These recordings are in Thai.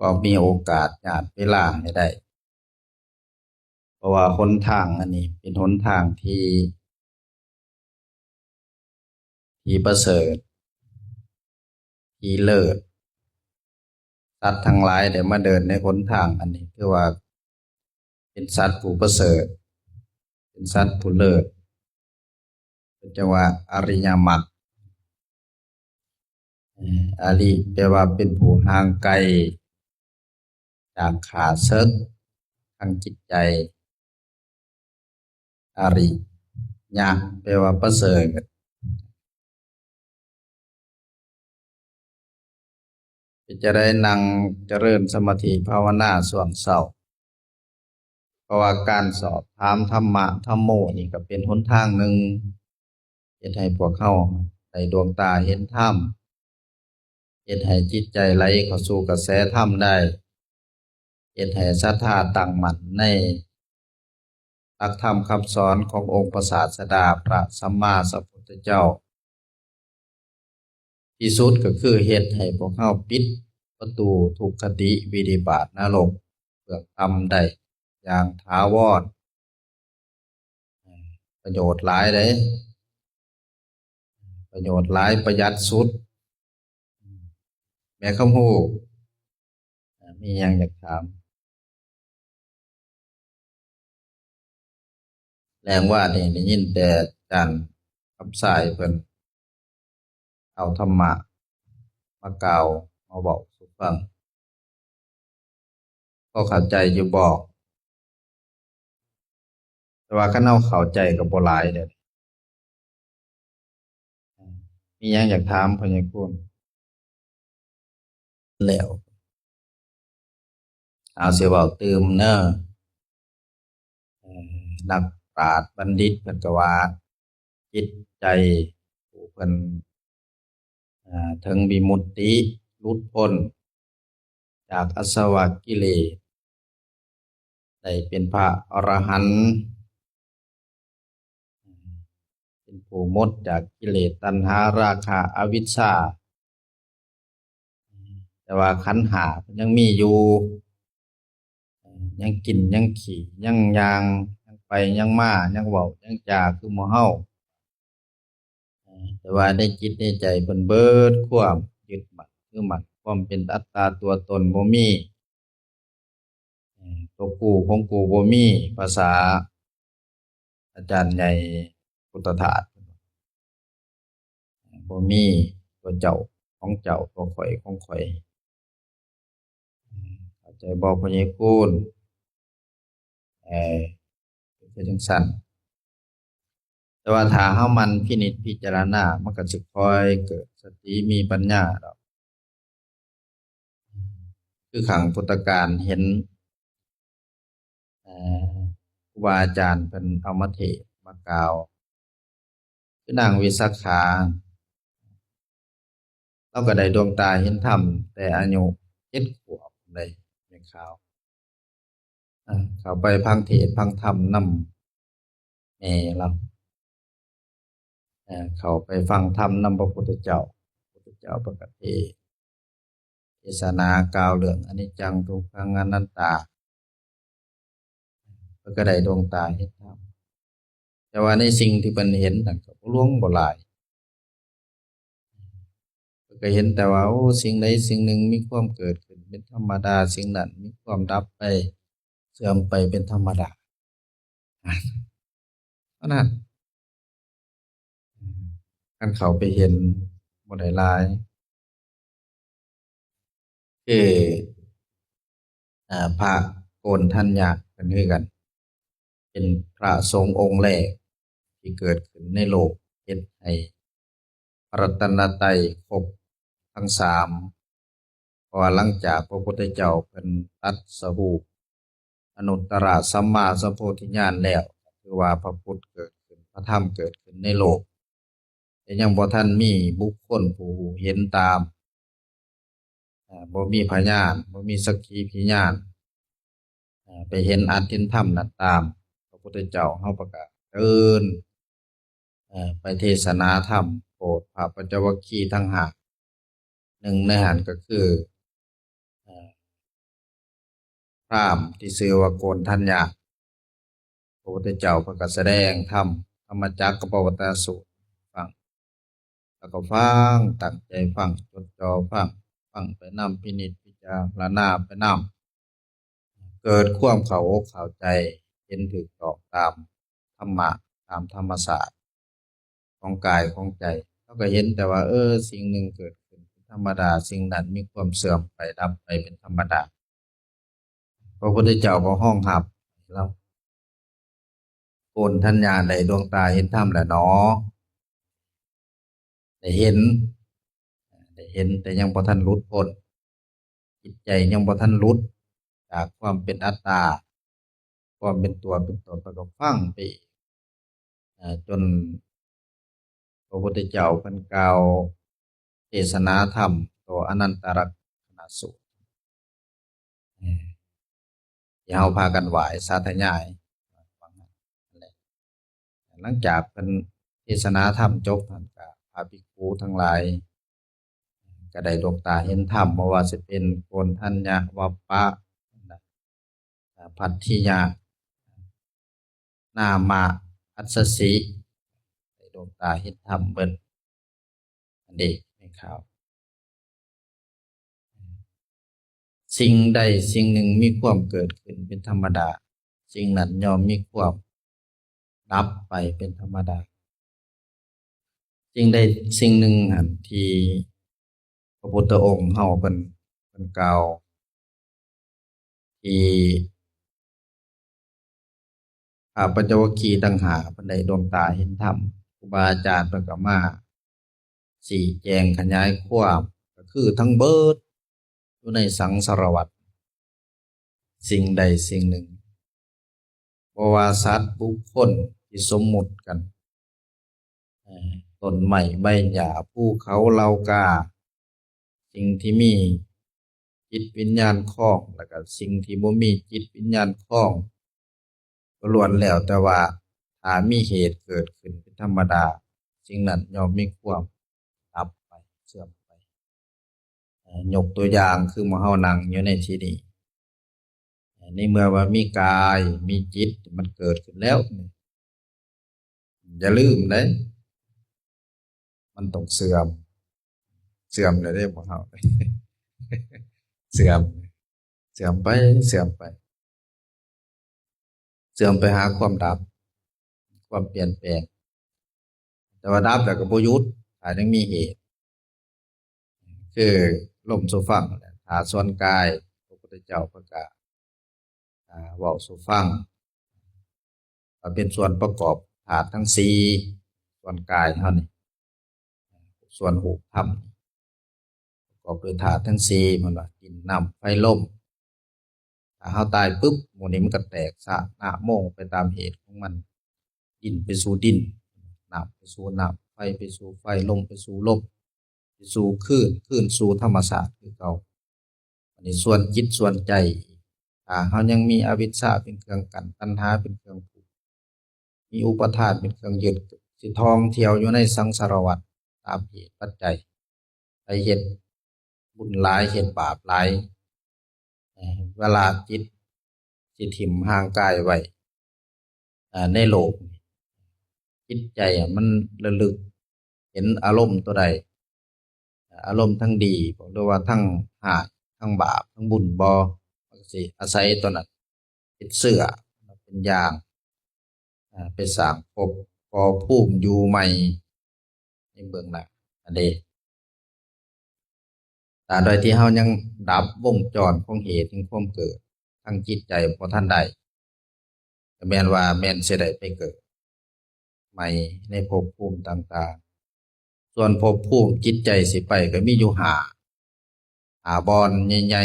ก็มีโอกาสญาติเวลาให้ได้เพราะว่าหนทางอันนี้เป็นหนทางที่ประเสริฐที่เลิศสัตว์ทั้งหลายได้มาเดินในหนทางอันนี้คือว่าเป็นสัตว์ผู้ประเสริฐเป็นสัตว์ผู้เลิศเป็นจังว่าอริยมรรคอริแปลว่าเป็นผู้ห่างไกลจากข้าศึกทางจิตใจอริยะแปลว่าประเสริฐจะได้นั่งเจริญสมาธิภาวนาส่วงเช้าเพราะว่าการสอบถามธรรมะธรรมโมนี่ก็เป็นหนทางหนึ่งเฮ็ดให้พวกเราได้ดวงตาเห็นธรรมเฮ็ดให้จิตใจไหลเข้าสู่กระแสธรรมได้เฮ็ดให้ศรัทธาตั้งมั่นในหลักธรรมคำสอนขององค์พระศาสดาพระสัมมาสัมพุทธเจ้าที่สุดก็คือเฮ็ดให้พวกเราปิดประตูทุกขติวินิบาตนรกเพื่อทำได้อย่างถาวรประโยชน์หลายเด้ประโยชน์หลายประหยัดสุดแม่คำฮู้มีหยังอยากถามแรงว่านี่ได้ยินแต่อาจารย์คำสายเพิ่นเอาธรรมะมากล่าวมาเว้าสู่ฟังพอเข้าใจอยู่บ่แต่ว่าคันเราเข้าใจก็บ่หลายเด้อมีหยังอยากถามพ่อใหญ่คุณแล้วเอาสิเว้าตื่มเด้อนักปราชญ์บัณฑิตเพิ่นก็ว่าจิตใจผู้เพิ่นถึงวิมุตติหลุดพ้นจากอาสวะกิเลสได้เป็นพระอรหันต์เป็นผู้หมดจากกิเลสตัณหาราคะอวิชชาแต่ว่าขันธ์ห้าเพิ่นยังมีอยู่ยังกินยังขี่ยังย่างยังไปยังมายังเว้ายังจาคือหมู่เฮาแต่ว่าในจิตในใจเพิ่นเบิดความยึดมั่นถือมั่นความเป็นอัตตาตัวตนบ่มีตัวกูของกูบ่มีภาษาอาจารย์ใหญ่พุทธทาสบ่มีตัวเจ้าของเจ้าตัวข้อยของข้อยเข้าใจบ่พ่อใหญ่คูณเอ่อเป็นจังซั้นแต่ว่าถ้าเฮาหมั่นพินิจพิจารณามันก็สิค่อยเกิดสติมีปัญญาดอกคือครั้งพุทธกาลเห็นเอ่อครูบาอาจารย์เพิ่นเอามาเทศน์มากล่าวคือนางวิสาขาเลาก็ได้ดวงตาเห็นธรรมแต่อายุ7 ขวบพู้นใดแม่ขาวเข้าไปฟังเทศน์ฟังธรรมนำแม่เลาเข้าไปฟังธรรมนำพระพุทธเจ้าพระพุทธเจ้าเพิ่นก็เทศนากล่าวเรื่องอนิจจังทุกขังอนัตตาเพิ่นก็ได้ดวงตาเห็นธรรมแต่ว่าในสิ่งที่เพิ่นเห็นนั่นก็บ่หลวงบ่หลายเพิ่นก็เห็นแต่ว่าโอ้สิ่งใดสิ่งหนึ่งมีความเกิดขึ้นเป็นธรรมดาสิ่งนั้นมีความดับไปเสื่อมไปเป็นธรรมดาเท่านั้นคันเข้าไปเห็นบ่ได้หลายคือพระโกณฑัญญะเพิ่นคือกัน เป็นพระสงฆ์องค์แรกที่เกิดขึ้นในโลกเฮ็ดให้พระรัตนตรัยครบทั้งสามเพราะว่าหลังจากพระพุทธเจ้าเพิ่นตรัสรู้อนุตตรสัมมาสัมโพธิญาณแล้วก็คือว่าพระพุทธเกิดขึ้นพระธรรมเกิดขึ้นในโลกแต่ยังบ่ทันมีบุคคลผู้เห็นตามบ่มีพยานบ่มีสักขีพยานไปเห็นอัตถิธรรมนั้นตามพระพุทธเจ้าเฮาประกาศเอิ้นไปเทศนาธรรมโปรดพระปัญจวัคคีย์ทั้งห้าหนึ่งในหั้นก็คือ พราหมณ์ที่ชื่อว่าโกณฑัญญะพระพุทธเจ้าเพิ่นก็แสดงธรรมจักรกับปวัตตนสูตรฟังแล้วก็ฟังตั้งใจฟังจดจ่อฟังไปนำพินิจพิจารณาไปนำเกิดความเข้าอกเข้าใจเห็นถูกต้องตามธรรมะตามธรรมศาสตร์ของกายของใจเราก็เห็นแต่ว่าสิ่งหนึ่งเกิดขึ้นเป็นธรรมดาสิ่งนั้นมีความเสื่อมไปดับไปเป็นธรรมดาพระพุทธเจ้าก็ห้องหับเราโกณฑัญญาได้ดวงตาเห็นธรรมแล้วเนาะได้เห็นแต่ยังบ่ทันหลุดพ้นจิตใจยังบ่ทันหลุดจากความเป็นอัตตาความเป็นตัวเป็นตนไปก็ฟังไปจนพระพุทธเจ้าเพิ่นกล่าวเทศนาธรรมต่ออนันตรักขณสูตรที่เฮาพากันไหว้สาธยายฟังนั่นแหละหลังจากเพิ่นเทศนาธรรมจบท่านก็พาภิกษุทั้งหลายก็ได้ดวงตาเห็นธรรมบ่ว่าสิเป็นโกณฑัญญะวัปปะภัททิยะนามะอัสสสิได้ดวงตาเห็นธรรมเบิดอันนี้ในข่าวสิ่งใดสิ่งหนึ่งมีความเกิดขึ้นเป็นธรรมดาสิ่งนั้นย่อมมีความดับไปเป็นธรรมดาสิ่งใดสิ่งหนึ่งหั้นที่พระพุทธองค์เฮาเพิ่นกล่าวที่ปัญจวัคคีย์ต่างหากเพิ่นได้ดวงตาเห็นธรรมครูบาอาจารย์เพิ่นก็มาชี้แจงขยายความก็คือทั้งเบิดอยู่ในสังสารวัฏสิ่งใดสิ่งหนึ่งบ่ว่าสัตว์บุคคลที่สมมุติกันต้นไม้ใบหญ้าภูเขาเหล่ากาสิ่งที่มีจิตวิญญาณครองแล้วก็สิ่งที่บ่มีจิตวิญญาณครองก็ล้วนแล้วแต่ว่าถ้ามีเหตุเกิดขึ้นเป็นธรรมดาสิ่งนั้นย่อมมีความดับไปเสื่อมไปยกตัวอย่างคือหมู่เฮานั่งอยู่ในที่นี้ในเมื่อว่ามีกายมีจิตมันเกิดขึ้นแล้วอย่าลืมเด้มันต้องเสื่อมแล้วเด้หมู่เฮาเสื่อมเสื่อมไปเสื่อมไปเสื่อมไปหาความดับความเปลี่ยนแปลงแต่ว่าดับแล้วก็บ่หยุดถ้ายังมีเหตุคือลมสู่ฟังนั่นแหละถ้าส่วนกายพระพุทธเจ้าเพิ่นก็เว้าสู่ฟังว่าเป็นส่วนประกอบธาตุทั้งสี่ส่วนกายเฮานี่ส่วนรูปธรรมประกอบด้วยธาตุทั้งสี่เพิ่นว่าดินน้ำไฟลมถ้าเฮาตายปึ๊บหมู่นี้มันก็แตกสะนะโมงไปตามเหตุของมันดินไปสู่ดินน้ำไปสู่น้ำไฟไปสู่ไฟลมไปสู่ลมไปสู่คลื่นสู่ธรรมชาติคือเก่าอันนี้ส่วนจิตส่วนใจถ้าเฮายังมีอวิชชาเป็นเครื่องกั้นตัณหาเป็นเครื่องผูกมีอุปาทานเป็นเครื่องยึดสิท่องเที่ยวอยู่ในสังสารวัฏตามเหตุปัจจัยไปเฮ็ดบุญหลายเฮ็ดบาปหลายเวลาจิตสิถิ้มห่างกายไว้ในโลกจิตใจมันระลึกเห็นอารมณ์ตัวใดอารมณ์ทั้งดีบ่หรือว่าทั้งร้ายทั้งบาปทั้งบุญบ่มันก็สิอาศัยตัวนั้นเป็นเสื้อเป็นยางไปสร้างภพก่อภูมิอยู่ใหม่ในเบื้องหน้าอันนี้ตราบใดที่เฮายังดับวงจรของเหตุแห่งความเกิดทางจิตใจบ่ทันได้ก็แม่นว่าแม่นสิได้ไปเกิดใหม่ในภพภูมิต่างๆส่วนภพภูมิจิตใจสิไปก็มีอยู่ห้าบ่อนใหญ่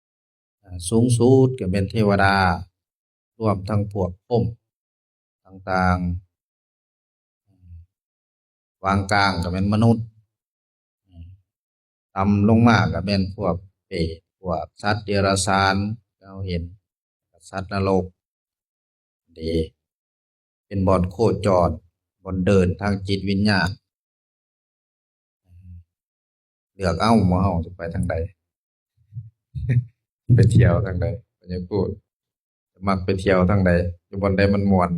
ๆสูงสุดก็เป็นเทวดารวมทั้งพวกพรหมต่างๆวางกลางก็แม่นมนุษย์ต่ำลงมาก็แม่นพวกเปรตพวกสัตว์เดรัจฉานเราเห็นสัตว์นรกนี่เป็นบ่อนโคจรบ่อนเดินทางจิตวิญญาณเลือกเอาหมู่เฮาสิไปทางใดไปเที่ยวทางใดไป อยากพูดมักไปเที่ยวทางใดอยู่บอนใดมันม่วน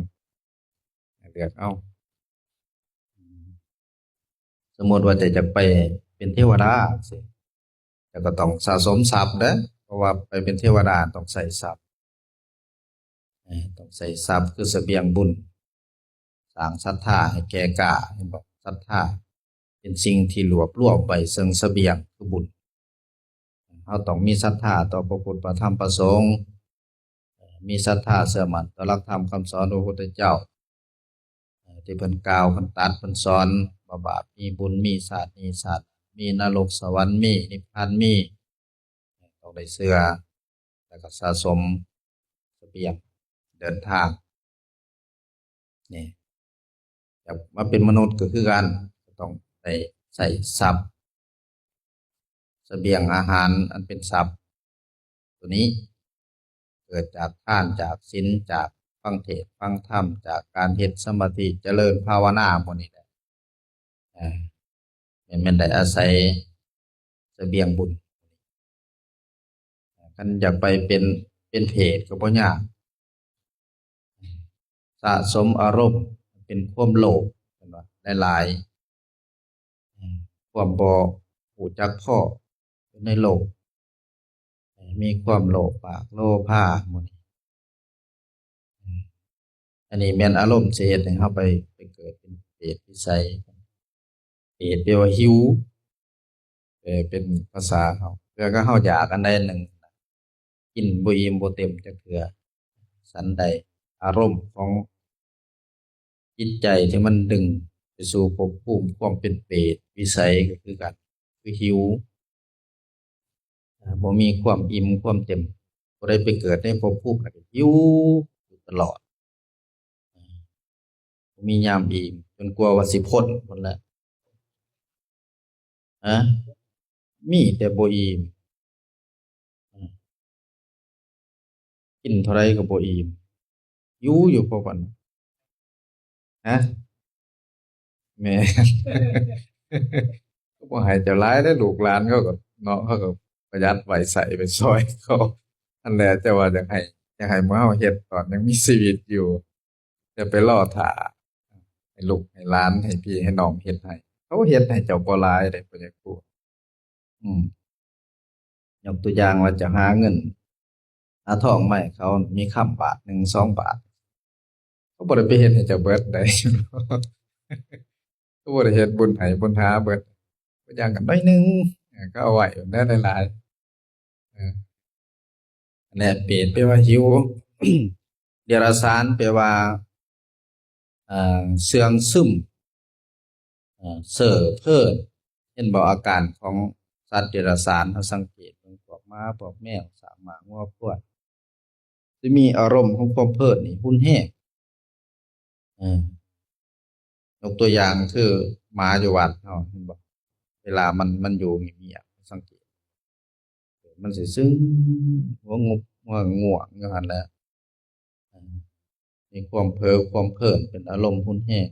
ให้เลือกเอาสมมุติว่าจะไปเป็นเทวดาจั่งซี้แต่ก็ต้องสะสมทรัพย์เด้อเพราะว่าไปเป็นเทวดาต้องใช้ทรัพย์ต้องใช้ทรัพย์คือเสบียงบุญสร้างศรัทธาให้แก่กล้าเห็นบ่ศรัทธาเป็นสิ่งที่รวบรวมไว้ซึ่งเสบียงคือบุญเราต้องมีศรัทธาต่อพระพุทธพระธรรมพระสงฆ์มีศรัทธาเชื่อมั่นต่อหลักธรรมคำสอนของพระพุทธเจ้าที่เพิ่นกล่าวเพิ่นตรัสเพิ่นสอนว่าบาปมีบุญมีชาติมีสัตว์มีนรกสวรรค์มีนิพพานมีต้องได้เชื่อแล้วก็สะสมเสบียงเดินทางนี่อยากมาเป็นมนุษย์ก็คือกันก็ต้องได้ใช้ทรัพย์เสบียงอาหารอันเป็นทรัพย์ตัวนี้เกิดจากทานจากศีลจากฟังเทศน์ฟังธรรมจากการเฮ็ดสมาธิเจริญภาวนาพวกนี้แหละเออแม่นได้อาศัยเสบียงบุญคันอยากไปเป็นเพศก็บ่ยากสะสมอารมณ์เป็นความโลภแม่นบ่หลายๆความบ่รู้จักพออยู่ในโลกมีความโลภมากโลภะหมู่นี้อันนี้แม่นอารมณ์สิเฮ็ดให้เราไปเกิดเป็นเปรตวิสัยเปรตแปลว่าหิวเป็นภาษาเขาเทื่อก็เราอยากอันใดอันหนึ่งกินบ่อิ่มบ่เต็มจักเทื่อฉันใดอารมณ์ของจิตใจที่มันดึงไปสู่ภพภูมิความเป็นเปรตวิสัยก็คือกันคือหิวบ่มีความอิ่มความเต็มผู้ใดไปเกิดในภพภูมินั้นก็หิวอยู่ตลอดบ่มียามอิ่มจนกว่าว่าสิพ้นพู้นแหละมีแต่บ่อิ่มกินเท่าไรก็บ่อิ่มอยู่อยู่เพราะว่าฮะแม่นก็บ่ให้เจ้าหลายเด้อลูกหลานเขาก็เนาะเขาก็ประหยัดไว้ใช้ไปช่วยเขานั่นแหละแต่ว่าอยากให้หมู่เราเฮ็ดตอนยังมีชีวิตอยู่อย่าไปรอท่าให้ลูกให้หลานให้พี่ให้น้องเฮ็ดให้เขาเฮ็ดให้เจ้าบ่หลายเดะพ่อใหญ่ครูอืมยกตัวอย่างว่าจะหาเงินหาทองมาให้เขามีค่ำบาทหนึ่งสองบาทเขาบ่ได้ไปเฮ็ดให้เจ้าเบิดได้ เขาบ่ได้เฮ็ดบุญให้บุญหาเบิดตัวอย่างก็น้อยหนึ่งก็เอาไว้ได้หลายๆอันนี้เปรตแปลว่าหิว เดรัจฉานแปลว่าเสื่องซึมเพ้อเพ้อเห็นบ่อาการของสัตว์เดรัจฉานเราสังเกตเบิ่งพวกม้าพวกแมวสร้างม้างัวควายสิมีอารมณ์ของความเพ้อนี่รุนแรงเออยกตัวอย่างคือหมาอยู่วัดเราเห็นบ่เวลามันอยู่เงียบๆสังเกตมันสิซึมหัวงบหัวง่วงอยู่หั่นแหละเออมีความเพ้อความเพลินเป็นอารมณ์รุนแรง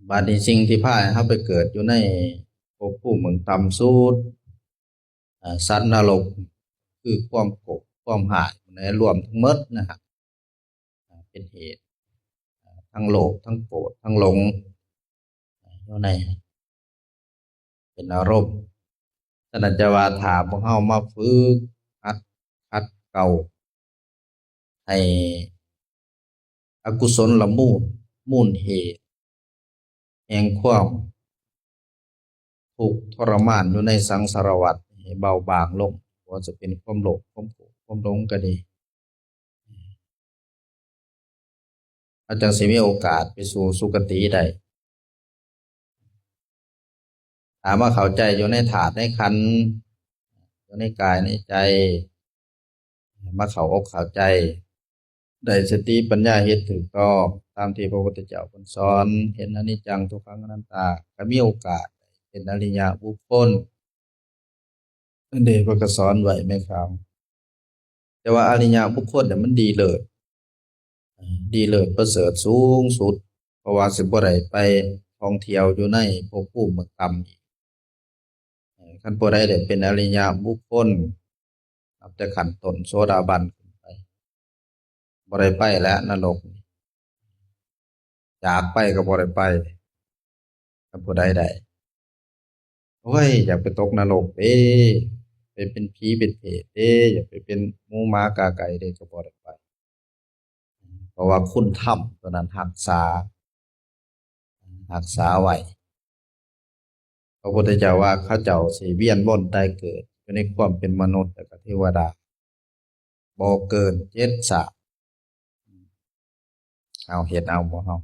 บัดนี้สิ่งที่พาให้เราไปเกิดอยู่ในภพภูมิเมืองต่ำสุดสัตว์นรกคือความโกรธความหายในรวมทั้งหมดนะครับเป็นเหตุทั้งโลภทั้งโกรธทั้งหลงอยู่ในเป็นอารมณ์ฉะนั้นจะว่าถ้าพวกเรามาฝึกขัดเกลาให้อกุศลมูลเหตุแห่งความทุกข์ทรมานอยู่ในสังสารวัฏให้เบาบางลงบ่ว่าจะเป็นความโลภความโกรธความหลงก็ดีเราจั่งสิมีโอกาสไปสู่สุคติได้ถ้ามาเข้าใจอยู่ในธาตุในขันธ์อยู่ในกายในใจมาเข้าอกเข้าใจได้สติปัญญาเฮ็ดถูกต้องตามที่พระพุทธเจ้าเพิ่นสอนเห็นอนิจจังทุกขังอนัตตาก็มีโอกาสเป็นอริยบุคคลนั่นเด้เพิ่นก็สอนไว้แม่นครับแต่ว่าอริยบุคคลเนี่ยมันดีเลิศดีเลิศประเสริฐสูงสุดเพราะว่าสิบ่ได้ไปท่องเที่ยวอยู่ในภพภูมิเมืองต่ำอีกคันผู้ใดได้เป็นอริยบุคคล นับแต่ขั้นต้นโสดาบันขึ้นไปบ่ได้ไปแล้วนรกนี่อยากไปก็บ่ได้ไปถ้าผู้ใดได้โอ้ยอยากไปตกนรกเด้ไปเป็นผีเป็นเปรตเด้อยากไปเป็นหมูหมากาไก่เด้ก็บ่ได้ไปเพราะว่าคุณธรรมตัวนั้นรักษาไว้ พระพุทธเจ้าว่าเขาเจ้าสิเวียนว่นตายเกิดอยู่ในความเป็นมนุษย์และก็เทวดาบ่เกิน7 ชาติเอาเฮ็ดเอาบ่เฮา